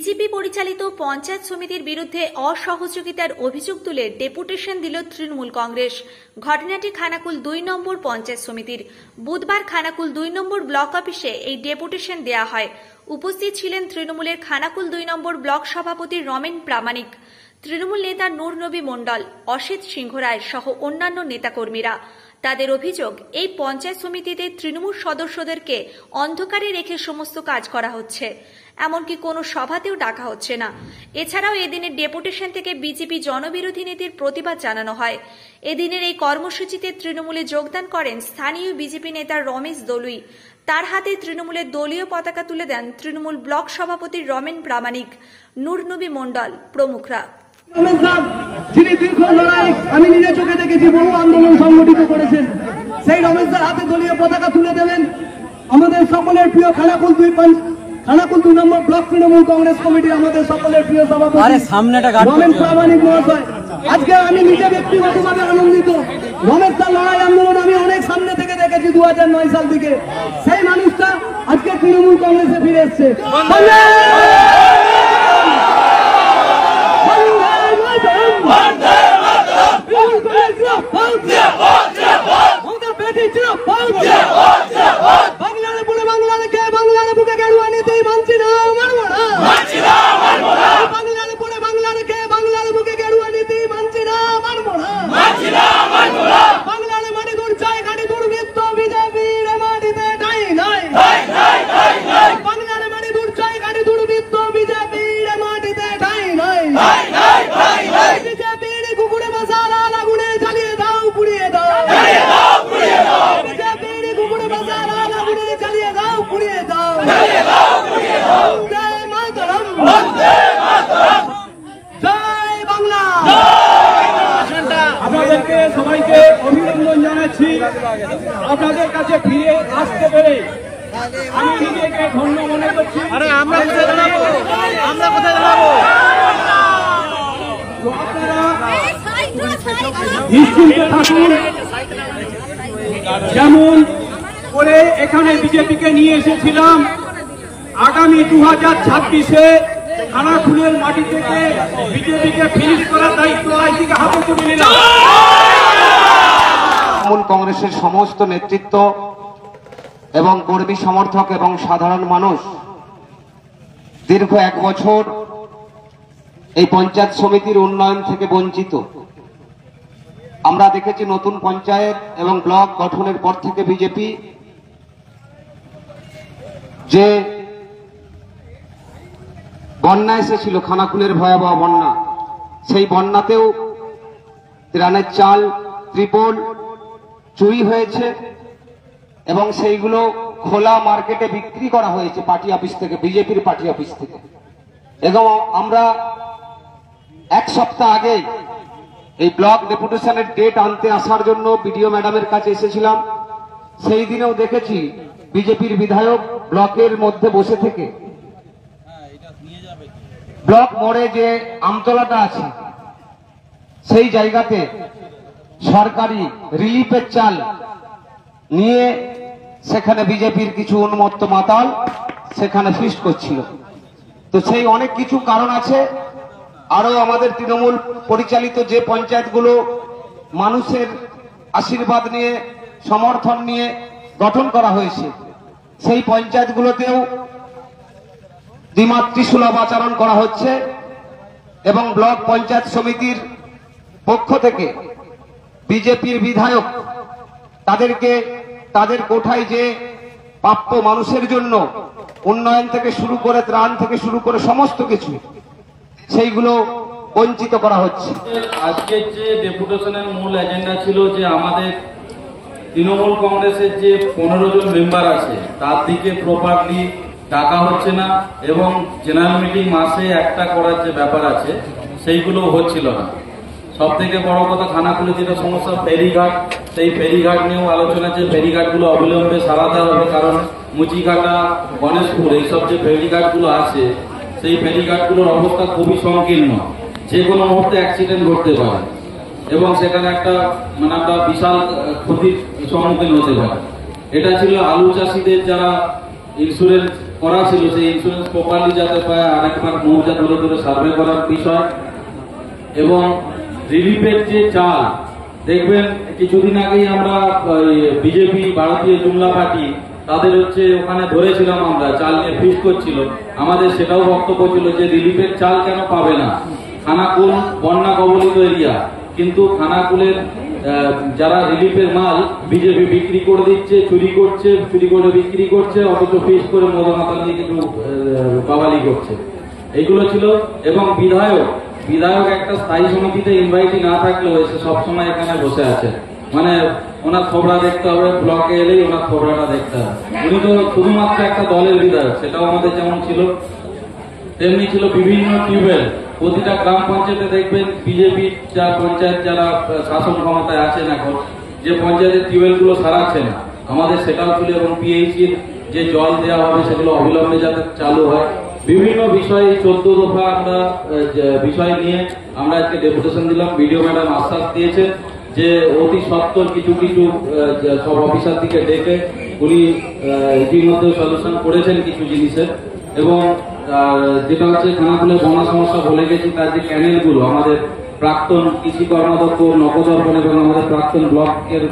BJP পরিচালিত পঞ্চায়েত সমিতির বিরুদ্ধে অসহযোগিতার অভিযোগ তুলে ডেপুটেশন দিল তৃণমূল কংগ্রেস। ঘটনাটি খানাকুল ২ নম্বর পঞ্চায়েত সমিতির। বুধবার খানাকুল ২ নম্বর ব্লক অফিসে এই ডেপুটেশন দেয়া হয়। উপস্থিত ছিলেন তৃণমূলের খানাকুল ২ নম্বর ব্লক সভাপতি রমেন প্রামাণিক, তৃণমূল নেতা নূর নবী মণ্ডল, অসিত সিংহ রায় সহ অন্যান্য নেতাকর্মীরা। তাদের অভিযোগ, এই পঞ্চায়েত সমিতিতে তৃণমূল সদস্যদেরকে অন্ধকারে রেখে সমস্ত কাজ করা হচ্ছে, এমনকি কোনো সভাতেও ডাকা হচ্ছে না। এছাড়াও এদিনের ডেপুটেশন থেকে বিজেপি জনবিরোধী নীতির প্রতিবাদ জানানো হয়। এদিনের এই কর্মসূচিতে তৃণমূলে যোগদান করেন স্থানীয় বিজেপি নেতা রমেশ দলুই। তার হাতে তৃণমূলের দলীয় পতাকা তুলে দেন তৃণমূল ব্লক সভাপতি রমেন প্রামাণিক, নূর নবী মণ্ডল প্রমুখরা। যিনি দীর্ঘ লড়াই আমি নিজের চোখে দেখেছি, বহু আন্দোলন সংগঠিত করেছেন, সেই রমেশদার হাতে দলীয় পতাকা তুলে দেবেন আমাদের সকলের প্রিয় খানাকুল ২ নম্বর ব্লক তৃণমূল কংগ্রেস কমিটির আমাদের সকলের প্রিয় সভাপতি রমেন প্রামাণিক মহাশয়। আজকে আমি নিজে ব্যক্তিগতভাবে আনন্দিত। রমেশদার লড়াই আন্দোলন আমি অনেক সামনে থেকে দেখেছি ২০০৯ সাল থেকে। সেই মানুষটা আজকে তৃণমূল কংগ্রেসে ফিরে এসছে। আপনাদেরকে সবাইকে অভিনন্দন জানাচ্ছি। আপনাদের কাছে ফিরে আসতে পেরে আমি নিজেকে ধন্য মনে করছি। আমরা কোথায় দাঁড়াবো? আপনারা নিশ্চিন্ত থাকুন। যেমন করে এখানে বিজেপিকে নিয়ে এসেছিলাম, আগামী ২০২৬-এ খানাকুলের মাটি থেকে বিজেপিকে ফিনিশ করার দায়িত্ব আইসিকে হাতে তুলে নিলাম। তৃণমূল কংগ্রেসের সমস্ত নেতৃত্ব এবং কর্মী সমর্থক এবং সাধারণ মানুষ দীর্ঘ ১ বছর এই পঞ্চায়েত সমিতির উন্নয়ন থেকে বঞ্চিত। আমরা দেখেছি নতুন পঞ্চায়েত এবং ব্লক গঠনের পর থেকে বিজেপি যে বন্যা এসেছিল, খানাকুলের ভয়াবহ বন্যা, সেই বন্যাতেও ত্রাণের চাল, ত্রিপল চুরি হয়েছে এবং সেইগুলো খোলা মার্কেটে বিক্রি করা হয়েছে পার্টি অফিস থেকে, বিজেপির পার্টি অফিস থেকে। এবং আমরা ১ সপ্তাহ আগে এই ব্লক ডেপুটেশনের ডেট আনতে আসার জন্য বিডিও ম্যাডামের কাছে এসেছিলাম। সেই দিনেও দেখেছি বিজেপির বিধায়ক ব্লকের মধ্যে বসে থেকে ব্লক মোড়ে যে আমতলাটা আছে সেই জায়গাতে সরকারি রিলিফের চাল নিয়ে সেখানে বিজেপির কিছু উন্মত্ত মাতাল সেখানে ফিস্ট করছিল। তো সেই অনেক কিছু কারণ আছে। আরো আমাদের তৃণমূল পরিচালিত যে পঞ্চায়েতগুলো মানুষের আশীর্বাদ নিয়ে, সমর্থন নিয়ে গঠন করা হয়েছে, সেই পঞ্চায়েতগুলোতেও দ্বিমাতৃসুলভ আচরণ করা হচ্ছে এবং ব্লক পঞ্চায়েত সমিতির পক্ষ থেকে বিজেপির বিধায়ক তাদেরকে তাদের কোঠায় যে প্রাপ্য মানুষের জন্য উন্নয়ন থেকে শুরু করে, ত্রাণ থেকে শুরু করে সমস্ত কিছু, সেইগুলো বঞ্চিত করা হচ্ছে। আজকে যে ডেপুটেশনের মূল এজেন্ডা ছিল যে আমাদের তৃণমূল কংগ্রেসের যে ১৫ জন মেম্বার আছে তার দিকে প্রপারলি ডাকা হচ্ছে না এবং জেনারেল মিটিং মাসে একটা করার যে ব্যাপার আছে সেইগুলো হচ্ছিল না। সব থেকে বড় কথা, খানাকুলে যেটা সমস্যা ফেরিঘাট, সেই ফেরিঘাট নিয়েও আলোচনা, যে ফেরিঘাটগুলো অবিলম্বে সারাতে হবে, কারণ মুচিঘাটা, গণেশপুর এইসব যে ফেরিঘাটগুলো আছে সেই ফেরিঘাটগুলোর অবস্থা খুবই সংকীর্ণ, যে কোনো মুহূর্তে অ্যাক্সিডেন্ট ঘটতে পারে এবং সেখানে একটা বিশাল ক্ষতির সম্মুখীন হতে পারে। এটা ছিল আলু চাষিদের যারা ইন্স্যুরেন্স করা ছিল সেই ইন্স্যুরেন্স প্রপারলি যাতে পায় আরেকবার মৌজা ধরে ধরে সার্ভে করার বিষয়। এবং রিলিফের যে চাল দেখবেন কিছুদিন আগেই আমরা বিজেপি ভারতীয় জুমলা পার্টি তাদের হচ্ছে ওখানে ধরেছিলাম, আমরা চাল নিয়ে ফিস্ট করছিল, আমাদের সেটাও বক্তব্য ছিল যে রিলিফের চাল কেন পাবে না, খানাকুল বন্যা কবলিত এরিয়া, কিন্তু খানাকুলের যারা রিলিফের মাল বিজেপি বিক্রি করে দিচ্ছে, চুরি করে বিক্রি করছে, অথচ ফিস্ট করে মদা মাতাল দিয়ে কিছু বাবালি করছে, এইগুলো ছিল। এবং বিধায়ক একটা স্থায়ী সমিতিতে ইনভাইটি না থাকলেও এসে সবসময় এখানে বসে আছে, মানে ওনার খবরা দেখতে হবে, ব্লকে এলেই ওনার খবরাটা দেখতে হবে। উনি তো শুধুমাত্র একটা দলের বিধায়ক, সেটাও আমাদের যেমন ছিল তেমনি ছিল বিভিন্ন টিউবওয়েল। প্রতিটা গ্রাম পঞ্চায়েতে দেখবেন বিজেপি যা পঞ্চায়েত যারা শাসন ক্ষমতায় আছেন এখন, যে পঞ্চায়েতের টিউবওয়েল গুলো সারাচ্ছে না, আমাদের সেটাও ছিল। এবং পিএইচির যে জল দেওয়া হবে সেগুলো অবিলম্বে যাতে চালু হয়। বিভিন্ন বিষয়ে 14 দফা আমরা বিষয় নিয়ে আমরা আজকে ডেপুটেশন দিলাম। বিডিও ম্যাডাম আশ্বাস দিয়েছে যে অতি সত্বর কিছু সব অফিসার দিকে ডেকে উনি ইতিমধ্যে সলিউশন করেছেন কিছু জিনিসের। এবং যেটা হচ্ছে খানাকুলের বন্যা সমস্যা বলে গেছি, তার যে ক্যানেলগুলো আমাদের প্রাক্তন কৃষি কর্মাধ্যক্ষ নকদর্পণ এবং আমাদের প্রাক্তন ব্লকের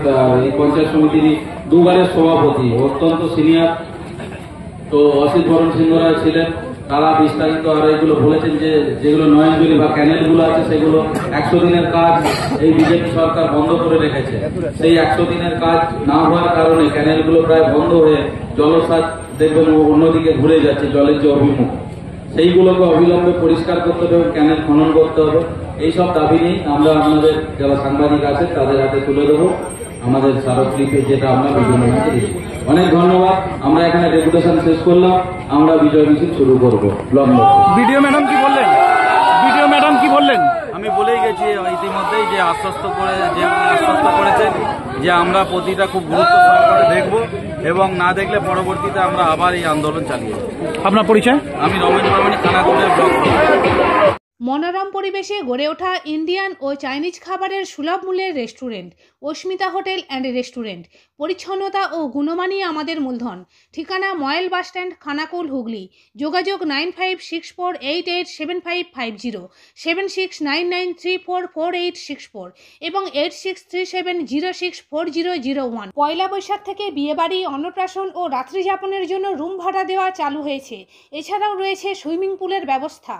এই পঞ্চায়েত সমিতির দুবারের সভাপতি, অত্যন্ত সিনিয়র, তো অসিত বরণ সিংহ রায় ছিলেন, তারা বিস্তারিত আর এগুলো বলেছেন যে যেগুলো নয়নজলি বা ক্যানেলগুলো আছে সেগুলো 100 দিনের কাজ এই বিজেপি সরকার বন্ধ করে রেখেছে। সেই 100 দিনের কাজ না হওয়ার কারণে ক্যানেলগুলো প্রায় বন্ধ হয়ে জলসাজ দেখবেন অন্যদিকে ঘুরে যাচ্ছে, জলের যে অভিমুখ, সেইগুলোকে অবিলম্বে পরিষ্কার করতে হবে এবং ক্যানেল খনন করতে হবে। এইসব দাবি নিয়ে আমরা আপনাদের যারা সাংবাদিক আছে তাদের হাতে তুলে দেবো আমাদের স্মারকলিপি, যেটা আমরা বিভিন্ন দিচ্ছি। অনেক ধন্যবাদ। আমরা এখানে ডেপুটেশন শেষ করলাম, আমরা বিজয় মিছিল শুরু করবো। ভিডিও ম্যাডাম কি বললেন? আমি বলেই গেছি ইতিমধ্যেই যে আশ্বস্ত করেছেন যে আমরা প্রতিটা খুব গুরুত্ব সহকারে দেখব এবং না দেখলে পরবর্তীতে আমরা আবার এই আন্দোলন চালিয়ে যাব। আপনার পরিচয়? আমি রমেশ বর্মণী, খানাকুলের ব্লক। মনোরম পরিবেশে গড়ে ওঠা ইন্ডিয়ান ও চাইনিজ খাবারের সুলভ মূল্যের restaurant Asmita hotel and restaurant. পরিচ্ছন্নতা ও গুণমানই আমাদের মূলধন। ঠিকানা ময়েল বাসস্ট্যান্ড, খানাকুল, হুগলি। যোগাযোগ 9564887550, 7699344864 এবং 8637064001। পয়লা বৈশাখ থেকে বিয়েবাড়ি, অন্নপ্রাশন ও রাত্রিযাপনের জন্য রুম ভাড়া দেওয়া চালু হয়েছে। এছাড়াও রয়েছে সুইমিং পুলের ব্যবস্থা।